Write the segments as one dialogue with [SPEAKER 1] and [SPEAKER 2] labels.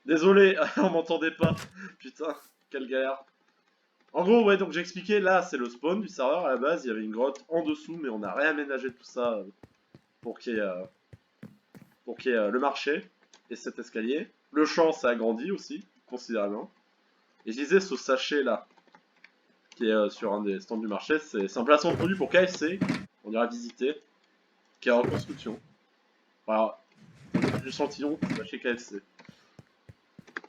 [SPEAKER 1] Désolé, on m'entendait pas. Putain, quelle galère. En gros, ouais, donc j'ai expliqué, là, c'est le spawn du serveur. À la base, il y avait une grotte en dessous, mais on a réaménagé tout ça pour qu'il y ait, le marché et cet escalier. Le champ s'est agrandi aussi, considérablement. Et je disais, ce sachet-là, qui est sur un des stands du marché, c'est un placement de produit pour KFC. On ira visiter, qui est en construction. Voilà, l'échantillon, sachet KFC.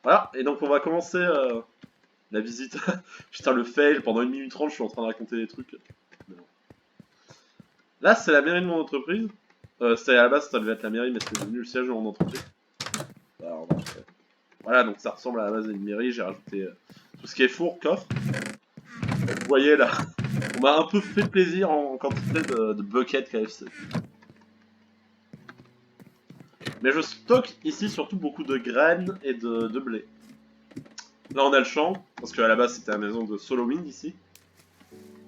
[SPEAKER 1] Voilà, et donc on va commencer la visite. Putain, le fail, pendant 1 minute 30, je suis en train de raconter des trucs. Là, c'est la mairie de mon entreprise. À la base, ça devait être la mairie, mais c'est devenu le siège de mon entreprise. Alors, voilà, donc ça ressemble à la base d'une mairie. J'ai rajouté tout ce qui est four, coffre. Vous voyez là, on m'a un peu fait plaisir en quantité de buckets KFC. Mais je stocke ici surtout beaucoup de graines et de blé. Là, on a le champ, parce qu'à la base, c'était la maison de Solowing ici.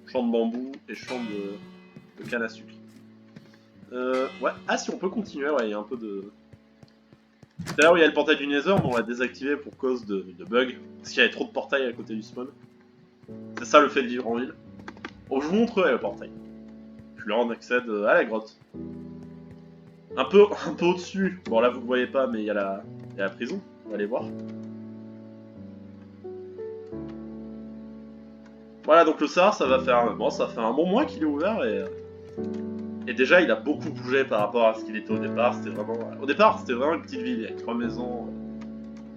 [SPEAKER 1] Champ de bambou et champ de canne à sucre. Ouais. Ah, si on peut continuer, ouais, il y a un peu de. C'est là où il y a le portail du Nether, mais on l'a désactivé pour cause de bugs. Parce qu'il y avait trop de portails à côté du spawn. C'est ça le fait de vivre en ville. Oh, je vous montrerai le portail. Puis là, on accède à la grotte. Un peu au-dessus. Bon, là, vous le voyez pas, mais il y a la prison. On va aller voir. Voilà, donc le Sahara, ça va faire. Bon, ça fait un bon mois qu'il est ouvert et déjà, il a beaucoup bougé par rapport à ce qu'il était au départ. Au départ, c'était vraiment une petite ville avec 3 maisons.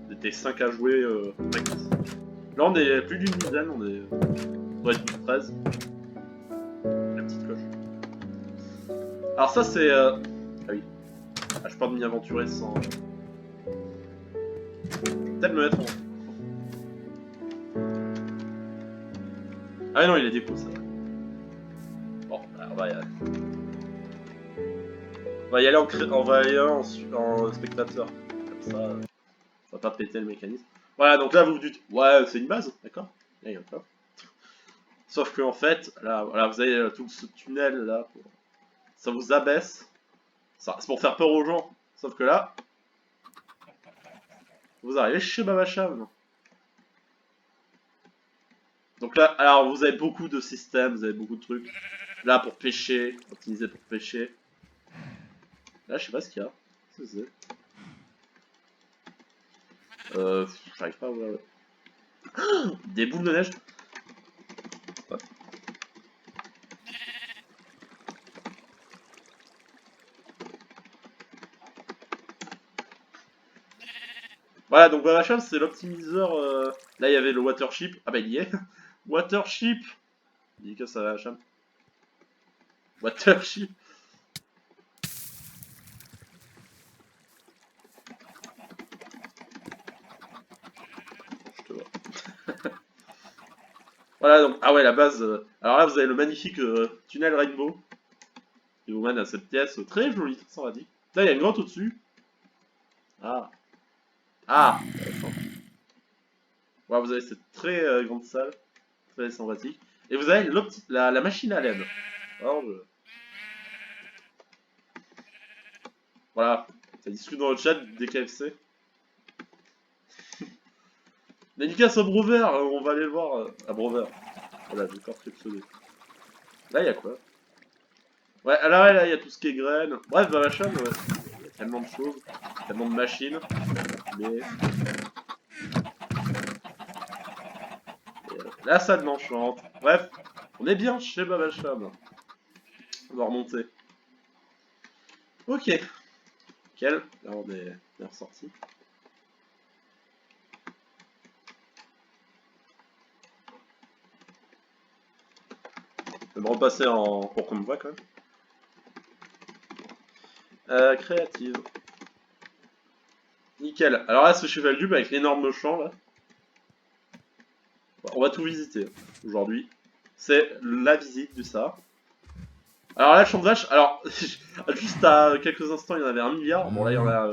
[SPEAKER 1] On était 5 à jouer max. Là, on est plus d'une dizaine. On doit être 13. La petite coche. Alors, ça, c'est. Ah oui. Ah, je peux pas m'y aventurer sans. Peut-être me mettre en. Ah, non, il est déco, ça. Bon, bah, on va y aller. On va y aller en spectateur. Comme ça, ça va pas péter le mécanisme. Voilà, donc là vous vous dites, ouais, c'est une base, d'accord. Là, il y a pas. Sauf que en fait, là, voilà, vous avez tout ce tunnel là, ça vous abaisse. C'est pour faire peur aux gens. Sauf que là, vous arrivez chez Babacham. Donc là, alors vous avez beaucoup de systèmes, vous avez beaucoup de trucs. Là pour pêcher, optimiser pour pêcher. Là, je sais pas ce qu'il y a. Qu'est-ce que c'est j'arrive pas à voir. Des boules de neige. Ouais. Voilà, donc Babacham, c'est l'optimiseur. Là, il y avait le Watership. Ah bah, il y est. Watership. Il dit que ça va, Babacham. Watership. Je te vois. Voilà, donc. Ah ouais, la base. Alors là, vous avez le magnifique tunnel Rainbow. Qui vous mène à cette pièce très jolie, très sympathique. Là, il y a une grotte au-dessus. Ah. Ah. Voilà, vous avez cette très grande salle. Très sympathique. Et vous avez la machine à LED. Alors, voilà. Ça discute dans le chat des KFC. Dédicace au Brover, on va aller le voir à Brover. Voilà, j'ai encore fait pseudo. Là, il y a quoi? Ouais, alors là, il y a tout ce qui est graines. Bref, bah, machin, ouais. Il y a tellement de choses, tellement de machines. Mais. La salle d'enchant. Bref, on est bien chez Babacham. On va remonter. Ok. Nickel. Là, on est ressorti. Je vais me repasser pour qu'on me voit quand même. Créative. Nickel. Alors là, ce cheval du avec l'énorme champ là. On va tout visiter aujourd'hui. C'est la visite du Sahara. Alors là, le champ de vache, alors, juste à quelques instants, il y en avait 1 milliard. Bon, là, il y en a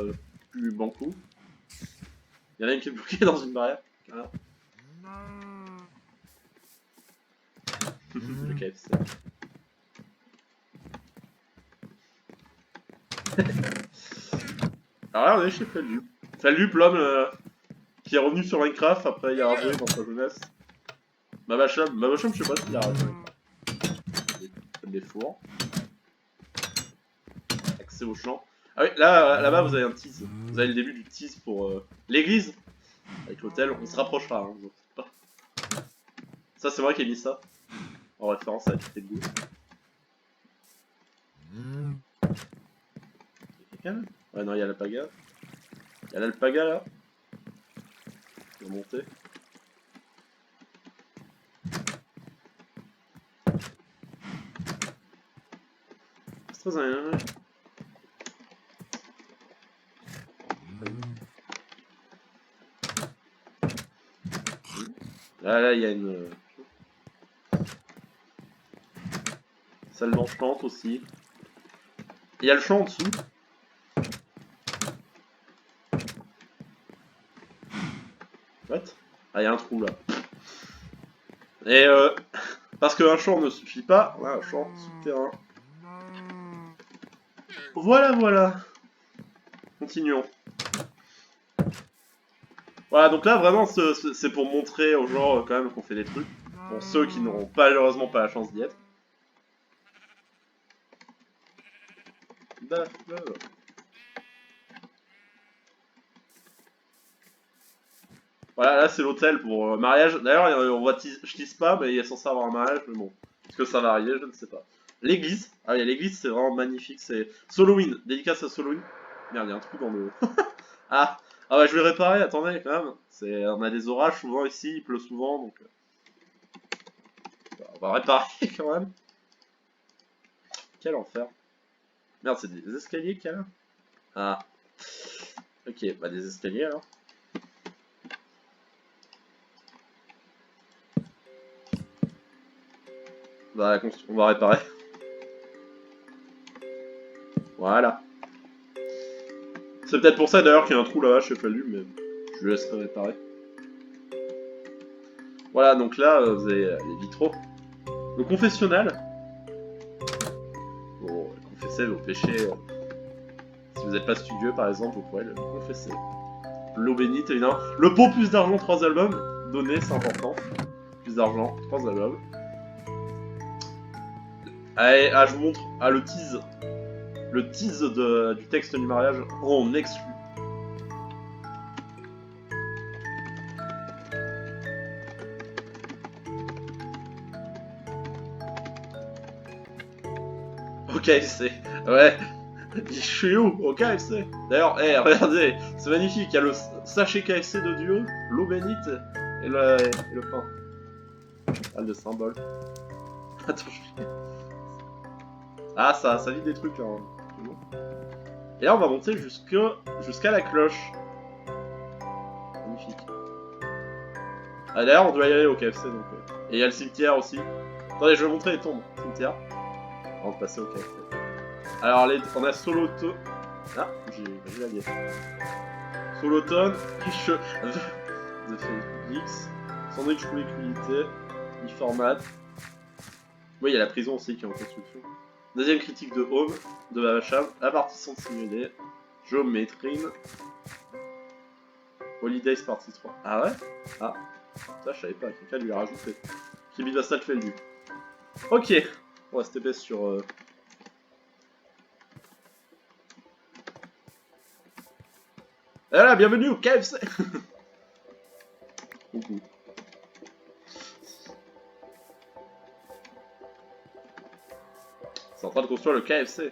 [SPEAKER 1] plus beaucoup. Il y en a une qui est bloquée dans une barrière. Voilà. Le KFC. Alors là, on est chez Feldup. Feldup, l'homme qui est revenu sur Minecraft après y avoir joué dans sa jeunesse. Mabacham, je sais pas s'il a arrêté. Des fours. Accès au champ. Ah oui, là-bas vous avez un tease. Vous avez le début du tease pour l'église. Avec l'hôtel, on se rapprochera, hein, vous inquiétez pas. Ça c'est moi qui ai mis ça. En référence à la petite goût. Quelqu'un? Ouais non, il y a l'alpaga. Il y a l'alpaga là. Il va monter. C'est très un... Là, il y a une salle d'enchante aussi. Il y a le champ en dessous. What? Ah, il y a un trou là. Et parce qu'un champ ne suffit pas, on a un champ souterrain. Voilà. Continuons. Voilà, donc là vraiment c'est pour montrer aux gens quand même qu'on fait des trucs. Pour ceux qui n'auront malheureusement pas la chance d'y être. Voilà, là c'est l'hôtel pour mariage. D'ailleurs, je tease pas, mais il est censé avoir un mariage, mais bon. Est-ce que ça va arriver? Je ne sais pas. L'église. Ah oui, l'église c'est vraiment magnifique. C'est Halloween. Dédicace à Halloween. Merde, il y a un trou dans le... ah bah je vais réparer, attendez quand même. On a des orages souvent ici, il pleut souvent, donc... on va réparer quand même. Quel enfer. Merde, c'est des escaliers qu'il y a là? Ah. Ok, bah des escaliers alors. Bah, on va réparer. Voilà. C'est peut-être pour ça d'ailleurs qu'il y a un trou là-bas, je sais pas lui, mais je le laisserai réparer. Voilà, donc là, vous avez les vitraux. Le confessionnal. Bon, confessez vos péchés. Si vous n'êtes pas studieux, par exemple, vous pourrez le confesser. L'eau bénite, évidemment. Le pot, plus d'argent, 3 albums. Donner, c'est important. Plus d'argent, 3 albums. Allez, je vous montre. Ah, le tease. Le tease du texte du mariage en exclu. Au KFC. Ouais. Je suis où? Au KFC. D'ailleurs, regardez, c'est magnifique. Il y a le sachet KFC de Dieu, l'eau bénite et le pain. Ah, le symbole. Attends, ah, ça vide des trucs là. Hein. Et là, on va monter jusqu'à la cloche. Magnifique. Ah, d'ailleurs, on doit y aller au KFC donc. Et il y a le cimetière aussi. Attendez, je vais montrer les tombes. Cimetière. Avant de passer au KFC. Alors, on a Solotone. Ah, j'ai lagué. Solotone, quiche de Félix, sandwich poulet cruité, e-format. Oui, il y a la prison aussi qui est en construction. Deuxième critique de Home, de Babacham, la partition de simulé, Géométrine, Holidays partie 3. Ah ouais? Ah, ça je savais pas, quelqu'un lui a rajouté. Kimi Vassal fait le du. Ok, on va se taper sur... Et voilà, bienvenue au KFC. Coucou. C'est en train de construire le KFC.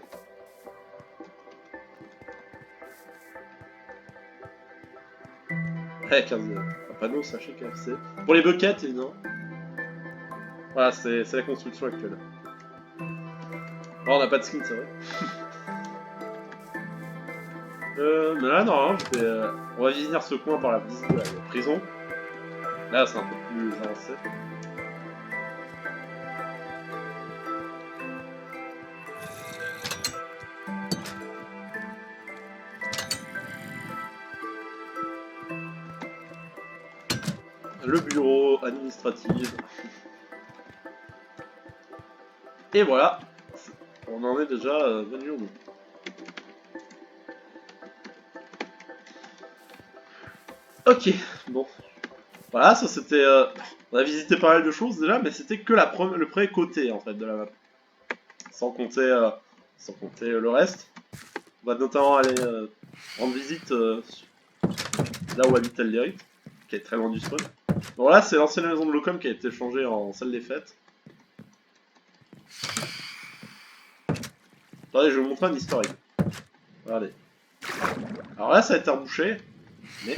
[SPEAKER 1] Ouais, 15 un panneau, sachez KFC. Pour les buckets, évidemment. Voilà, c'est la construction actuelle. Alors, on n'a pas de skin, c'est vrai. Mais là, non, on va visiter ce coin par la visite de la prison. Là, c'est un peu plus avancé. Le bureau administratif. Et voilà, on en est déjà venu au bout. Ok, bon. Voilà, ça c'était... on a visité pas mal de choses déjà, mais c'était que le premier côté en fait de la map. Sans compter, le reste. On va notamment aller rendre visite là où habite Alderic, qui est très loin du spawn. Bon là c'est l'ancienne maison de Locom qui a été changée en salle des fêtes. Attendez, je vais vous montrer un historique. Regardez. Alors là ça a été rebouché, mais...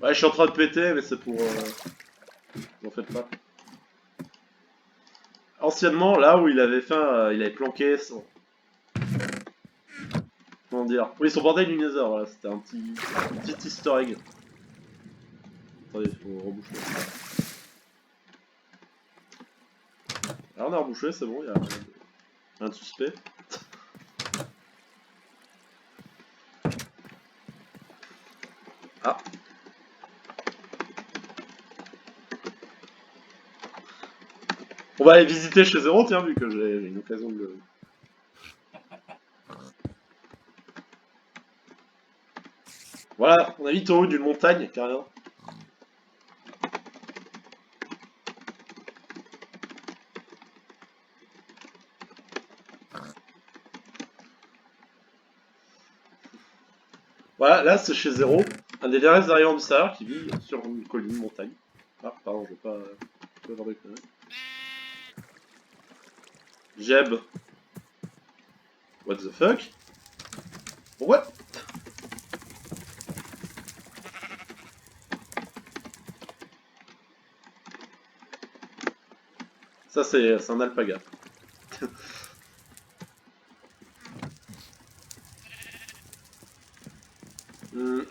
[SPEAKER 1] Ouais, je suis en train de péter, mais c'est pour... N'en faites pas. Anciennement, là où il avait fait, il avait planqué son... Comment dire? Oui, son portail du Nether, voilà, c'était un petit easter egg. Attendez, il faut reboucher. Alors on a rebouché, c'est bon, il y a un suspect. Ah. On va aller visiter chez Zero, tiens, vu que j'ai une occasion de le... Voilà, on habite au haut d'une montagne, carrément. Voilà, là c'est chez Zero, un des derniers arrivants du serveur qui vit sur une colline, une montagne. Ah, pardon, je vais pas avoir de conneries. Jeb. What the fuck? Ouais. Ça c'est un alpaga.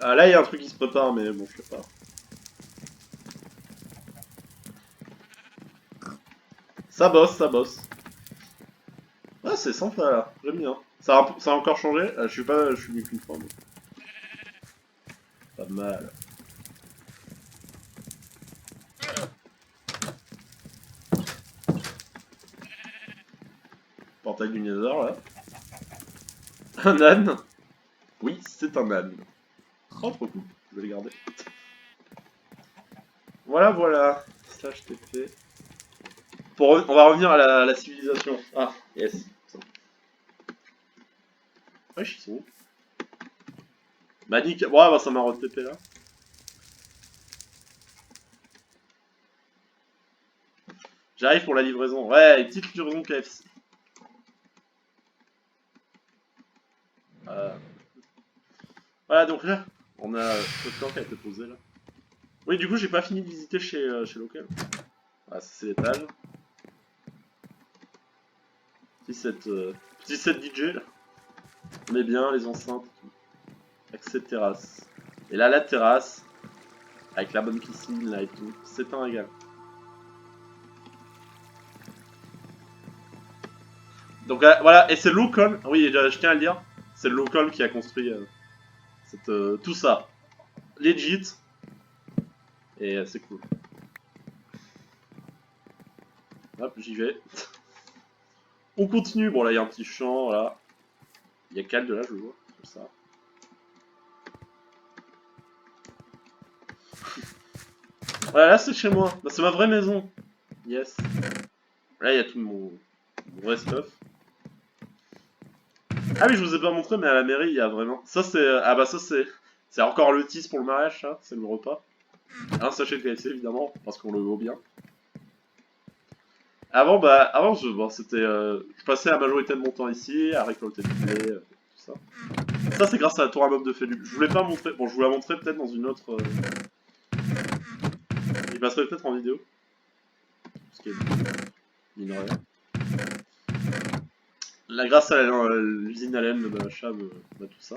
[SPEAKER 1] Ah, là il y a un truc qui se prépare, mais bon, je sais pas. Ça bosse, ça bosse. Ah, c'est sympa là, j'aime bien. Ça a encore changé. Je suis venu qu'une fois, mais... Pas mal. Portail du Nether là. Un âne. Oui, c'est un âne. Oh, trop cool. Je vais les garder. Voilà, voilà. Ça, je t'ai fait. On va revenir à la civilisation. Ah, yes. Wesh, ils sont où? Bah, nickel. Ouais, bah, ça m'a retépé là. J'arrive pour la livraison. Ouais, une petite livraison KFC. Voilà, donc là, on a peu de temps qui a été posé là. Oui, du coup, j'ai pas fini de visiter chez Local. Ah, ça, c'est l'étage. Petit set DJ là. On est bien, les enceintes et tout. Accès terrasse. Et là, la terrasse, avec la bonne piscine là et tout, c'est un régal. Donc voilà, et c'est Locom, oui, je tiens à le dire, c'est Locom qui a construit tout ça. Legit, et c'est cool. Hop, j'y vais. On continue, bon là il y a un petit champ, voilà. Il y a Cal de là, je le vois, comme ça. Voilà, là c'est chez moi, bah, c'est ma vraie maison. Yes. Là il y a tout mon vrai stuff. Ah oui, je vous ai pas montré, mais à la mairie il y a vraiment... Ça c'est... Ah bah ça c'est... C'est encore le tease pour le mariage, ça, c'est le repas. Un sachet de KFC évidemment, parce qu'on le vaut bien. Avant c'était, je passais la majorité de mon temps ici, à récolter du blé, tout ça. Ça c'est grâce à la tour à meubles de Félux. Je voulais pas montrer, bon je vous la montrerai peut-être dans une autre, il passerait peut-être en vidéo. Parce qu'il y a là, grâce à l'usine à laine de Bacha, tout ça.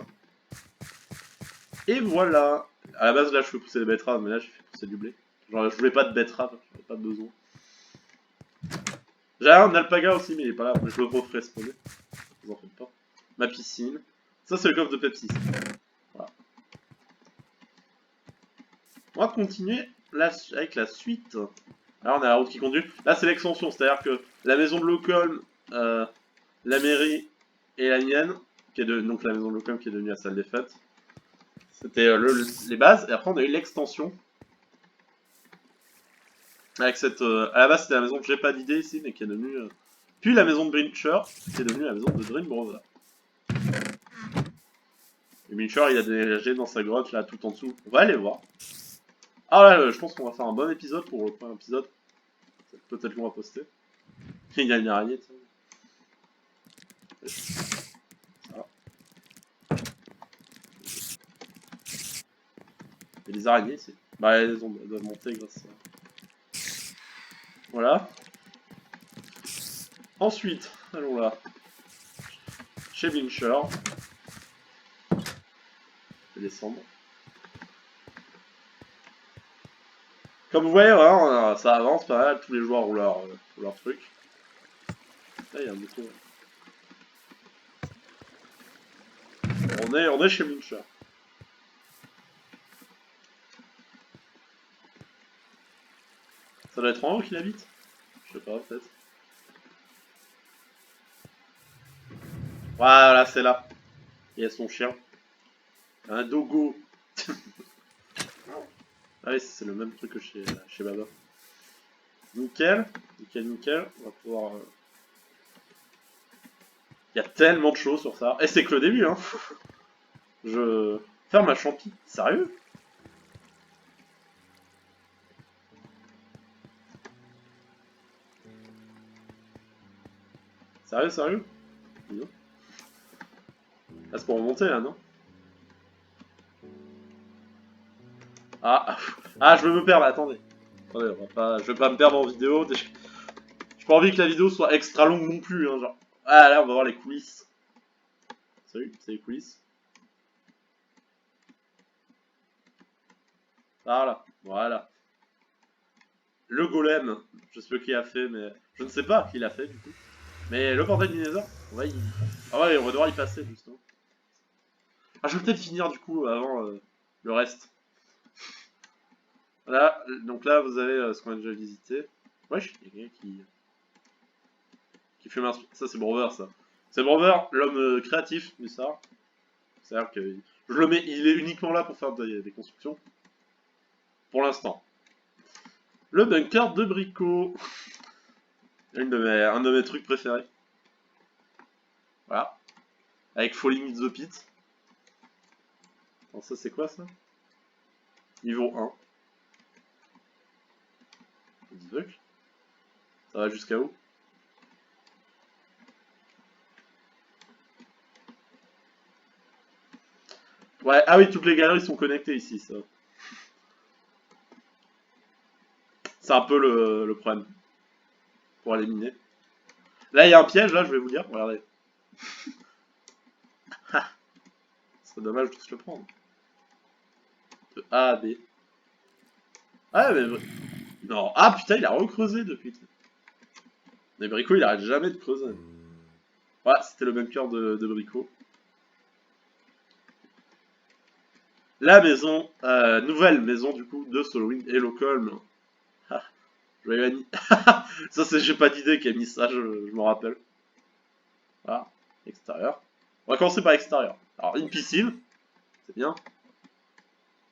[SPEAKER 1] Et voilà. À la base là je fais pousser des betteraves, mais là j'ai fait pousser du blé. Genre je voulais pas de betteraves, j'avais pas besoin. J'ai un alpaga aussi, mais il est pas là, mais je le referai spawner. Vous en faites pas. Ma piscine. Ça c'est le coffre de Pepsi. Voilà. On va continuer là avec la suite. Là, on a la route qui conduit. Là, c'est l'extension, c'est-à-dire que la maison de Locolm, la mairie et la mienne, qui est donc la maison de Locolm qui est devenue la salle des fêtes. C'était les bases, et après on a eu l'extension. Avec cette. À la base, c'était la maison que j'ai pas d'idée ici, mais qui est devenue. Puis la maison de Brincher, qui est devenue la maison de Dream Brother. Et Brincher, il a déménagé dans sa grotte là tout en dessous. On va aller voir. Ah là, je pense qu'on va faire un bon épisode pour le premier épisode. Peut-être qu'on va poster. Il y a une araignée, tu sais. Il y a des araignées ici. Bah, elles doivent monter grâce à. Voilà. Ensuite, allons là. Chez Brincher. Je vais descendre. Comme vous voyez, voilà, ça avance pas mal, tous les joueurs ont leur truc. Là, il y a un bouton. On est chez Brincher. Ça doit être en haut qu'il habite? Je sais pas, peut-être. Voilà, c'est là. Il y a son chien. Un dogo. Ah oui, c'est le même truc que chez Baba. Nickel. Nickel, nickel. On va pouvoir... Il y a tellement de choses sur ça. Et c'est que le début, hein. Je... Faire ma champi. Sérieux? Sérieux, sérieux? Non. Ah, c'est pour remonter, là, non? Ah, ah, je veux me perdre, attendez. Attendez, je vais pas me perdre en vidéo. J'ai pas envie que la vidéo soit extra longue non plus, hein, genre. Ah, là, on va voir les coulisses. Salut, c'est les coulisses. Voilà, voilà. Le golem, je sais pas qui a fait, mais... Je ne sais pas qui l'a fait, du coup. Mais le portail du Nether, on va y... Ah ouais, on va devoir y passer, justement. Ah, je vais peut-être finir, du coup, avant le reste. Voilà, donc là, vous avez ce qu'on a déjà visité. Wesh, il y a quelqu'un qui fume un... Ça, c'est Brover, ça. C'est Brover, l'homme créatif du ça. C'est-à-dire que je le mets, il est uniquement là pour faire des constructions. Pour l'instant. Le bunker de Brico. Un de mes trucs préférés. Voilà. Avec Falling in the Pit. Alors ça c'est quoi ça? Niveau 1. Ça va jusqu'à où? Ouais, ah oui, toutes les galeries sont connectées ici, ça. C'est un peu le problème. Pour éliminer. Là, il y a un piège, là, je vais vous dire. Regardez. C'est dommage de se le prendre. De A à B. Ah, mais... Non. Ah, putain, il a recreusé depuis. Mais Brico, il arrête jamais de creuser. Voilà, c'était le bunker de Brico. La maison, nouvelle maison, du coup, de Solwyn et Locolm. Ah, joyeux Annie. Ça, c'est j'ai pas d'idée qui a mis ça, je m'en rappelle. Voilà, extérieur. On va commencer par l'extérieur. Alors, une piscine, c'est bien.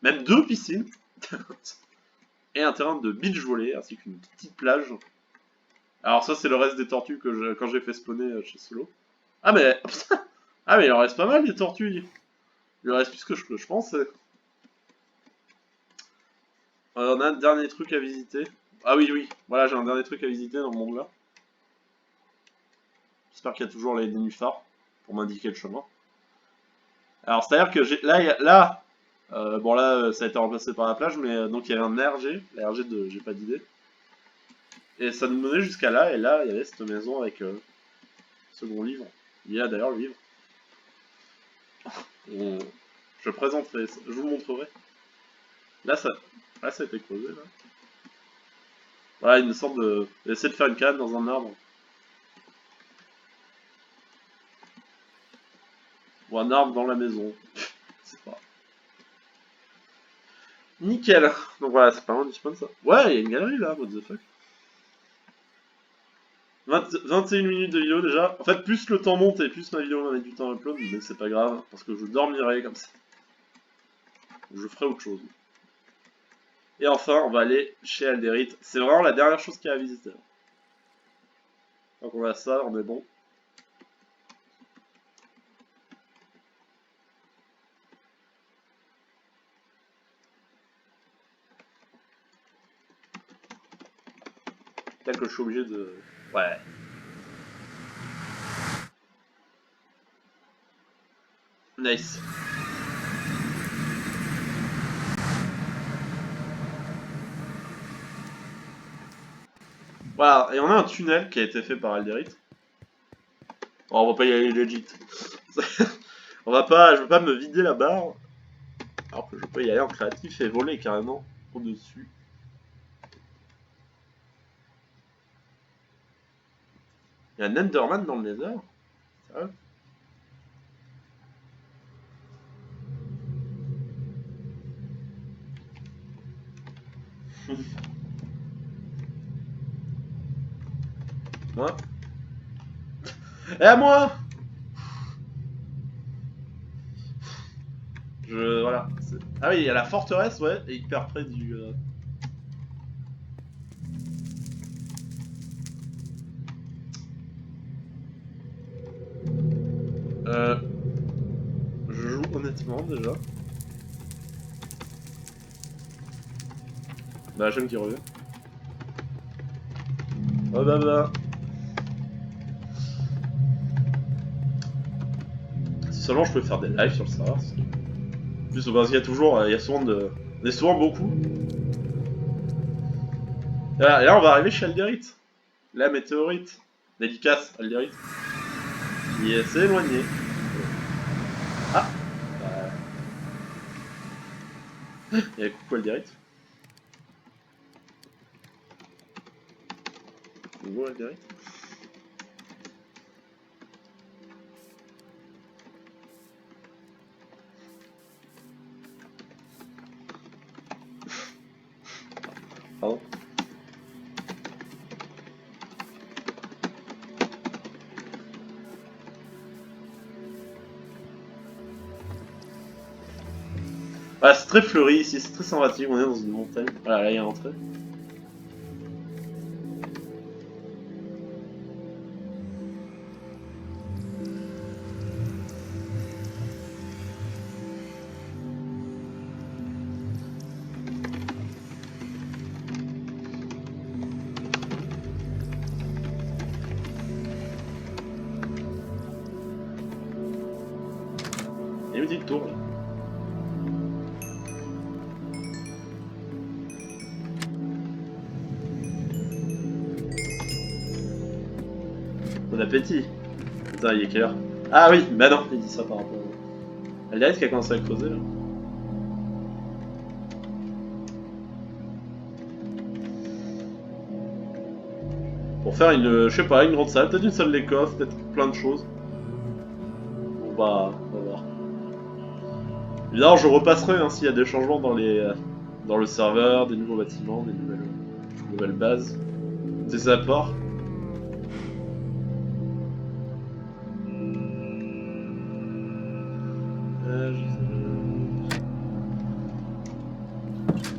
[SPEAKER 1] Même deux piscines. Et un terrain de beach volley, ainsi qu'une petite plage. Alors ça, c'est le reste des tortues que quand j'ai fait spawner chez Solo. Ah mais... ah mais il en reste pas mal des tortues. Il en reste plus que je pensais. On a un dernier truc à visiter. Ah oui, oui. Voilà, j'ai un dernier truc à visiter dans le monde là. J'espère qu'il y a toujours les nénuphars pour m'indiquer le chemin. Alors, c'est-à-dire que là, bon là, ça a été remplacé par la plage, mais donc il y avait un RG, la RG de j'ai pas d'idée. Et ça nous menait jusqu'à là, et là, il y avait cette maison avec second livre. Il y a d'ailleurs le livre. Je présenterai, je vous montrerai. Là, ça a été creusé, là. Voilà, il me semble d'essayer de faire une cabane dans un arbre. Ou un arbre dans la maison. C'est pas. Nickel. Donc voilà, c'est pas loin du spawn ça. Ouais, il y a une galerie là, what the fuck. 21 minutes de vidéo déjà. En fait, plus le temps monte et plus ma vidéo va mettre du temps à upload, mais c'est pas grave, parce que je dormirai comme ça. Je ferai autre chose. Et enfin, on va aller chez Aldérite. C'est vraiment la dernière chose qu'il y a à visiter. Donc on a ça, on est bon. Peut-être que je suis obligé de... Ouais. Nice. Voilà, et on a un tunnel qui a été fait par Aldérite. Bon, on va pas y aller legit. On va pas... Je veux pas me vider la barre. Alors que je peux y aller en créatif et voler carrément au-dessus. Il y a un Enderman dans le Nether. Sérieux? Moi? Et à moi! Voilà. Ah oui, il y a la forteresse, ouais, et hyper près du... Je joue honnêtement déjà. Bah, j'aime qui revient. Oh bah bah. Si seulement je peux faire des lives sur le serveur. En plus, parce qu'il y a toujours, il y a souvent de... Il y a souvent beaucoup. Et là, on va arriver chez Aldérite. La météorite. Dédicace, Aldérite. Qui s'est éloigné. Ah bah... Il y a coucou Aldérite. Coucou Aldérite. Pardon. Ah, c'est très fleuri ici, c'est très sympathique, on est dans une montagne. Voilà, là il y a l'entrée. Il y a une petite tour là. Bon appétit. Putain, il est quelle heure? Ah oui, bah non, il dit ça par rapport à... Aldérite qui a commencé à creuser là. Pour faire une, je sais pas, une grande salle, peut-être une salle des coffres, peut-être plein de choses. On va voir. Évidemment, je repasserai hein, s'il y a des changements dans les, dans le serveur, des nouveaux bâtiments, des nouvelles bases, des apports.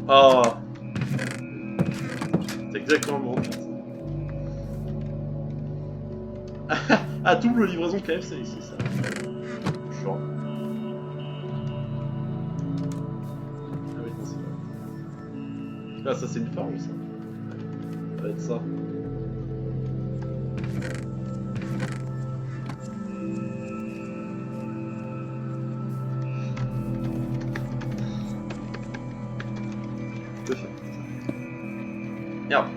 [SPEAKER 1] Oh, c'est exactement le moment de faire ça. Ah, double livraison KFC ici, ça. Genre. Ah oui, non, c'est pas. Ah, ça c'est une farm, ça. Ça va être ça. Merde.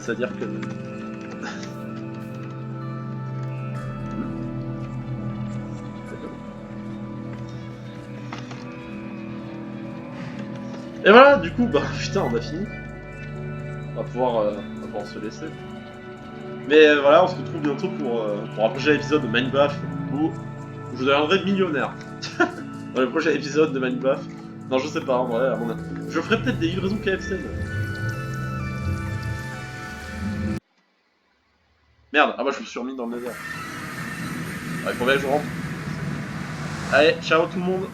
[SPEAKER 1] C'est-à-dire que... Et voilà, du coup, bah putain, on a fini. On va pouvoir se laisser. Mais voilà, on se retrouve bientôt pour un prochain épisode de Minecraft où je deviendrai millionnaire. Dans le prochain épisode de Minecraft. Non, je sais pas, en vrai, à mon avis. Je ferai peut-être des livraisons KFC. Merde, ah bah je me suis remis dans le nether. Ouais, il faudrait que je rentre. Allez, ciao tout le monde.